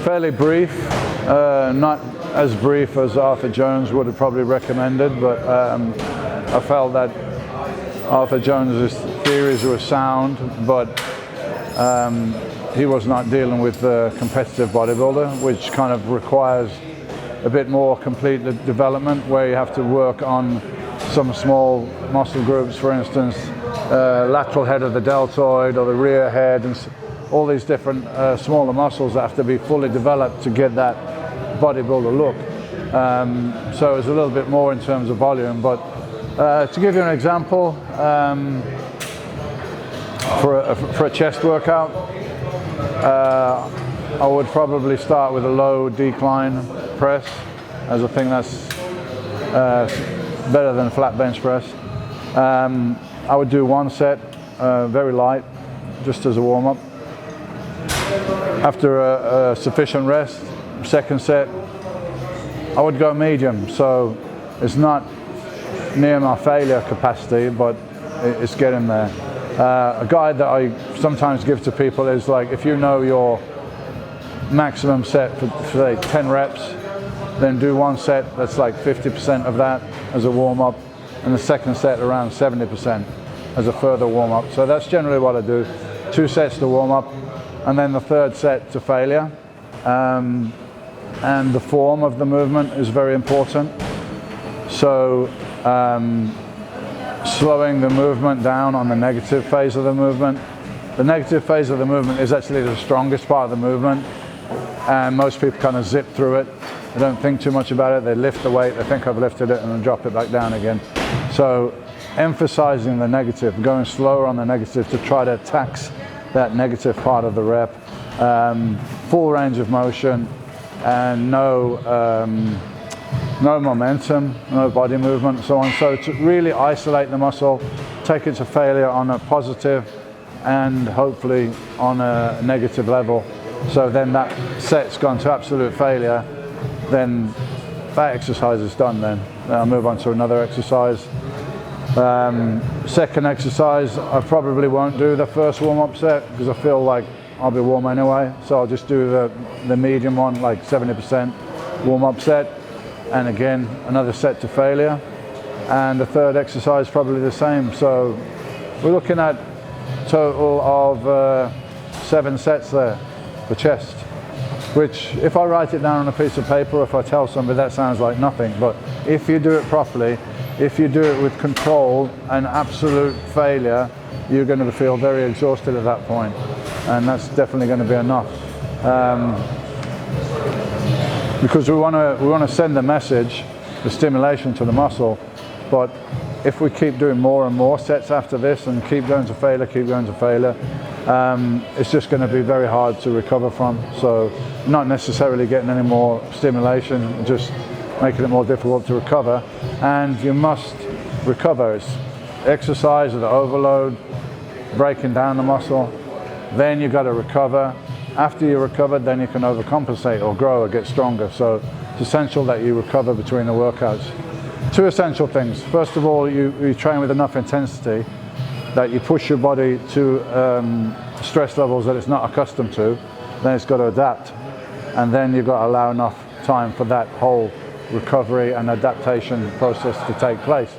fairly brief, not as brief as Arthur Jones would have probably recommended, but I felt that Arthur Jones's theories were sound, but he was not dealing with the competitive bodybuilder, which kind of requires a bit more complete development, where you have to work on some small muscle groups, for instance, lateral head of the deltoid or the rear head, and all these different smaller muscles that have to be fully developed to get that bodybuilder look. So it's a little bit more in terms of volume, but to give you an example, for a chest workout, I would probably start with a low decline press, as I think that's better than a flat bench press. I would do one set, very light, just as a warm-up. After a sufficient rest, second set, I would go medium, so it's not near my failure capacity, but it's getting there. A guide that I sometimes give to people is like, if you know your maximum set for say 10 reps, then do one set that's like 50% of that as a warm-up, and the second set around 70% as a further warm-up. So that's generally what I do. 2 sets to warm up, and then the third set to failure. And the form of the movement is very important. So slowing the movement down on the negative phase of the movement. The negative phase of the movement is actually the strongest part of the movement, and most people kind of zip through it. They don't think too much about it. They lift the weight, they think I've lifted it, and then drop it back down again. So emphasizing the negative, going slower on the negative to try to tax that negative part of the rep. Full range of motion, and no momentum, no body movement, and so on. So to really isolate the muscle, take it to failure on a positive and hopefully on a negative level. So then that set's gone to absolute failure, then that exercise is done then. Then I'll move on to another exercise. Second exercise, I probably won't do the first warm-up set because I feel like I'll be warm anyway. So I'll just do the medium one, like 70% warm-up set. And again, another set to failure. And the third exercise probably the same. So we're looking at a total of 7 sets there for chest, which if I write it down on a piece of paper, if I tell somebody, that sounds like nothing. But if you do it properly, if you do it with control and absolute failure, you're going to feel very exhausted at that point, and that's definitely going to be enough. Because we want to send the message, the stimulation to the muscle, but if we keep doing more and more sets after this and keep going to failure, it's just going to be very hard to recover from. So not necessarily getting any more stimulation, just making it more difficult to recover. And you must recover. It's exercise or the overload, breaking down the muscle. Then you've got to recover. After you recover, then you can overcompensate or grow or get stronger. So it's essential that you recover between the workouts. 2 essential things. First of all, you train with enough intensity that you push your body to stress levels that it's not accustomed to. Then it's got to adapt. And then you've got to allow enough time for that whole recovery and adaptation process to take place.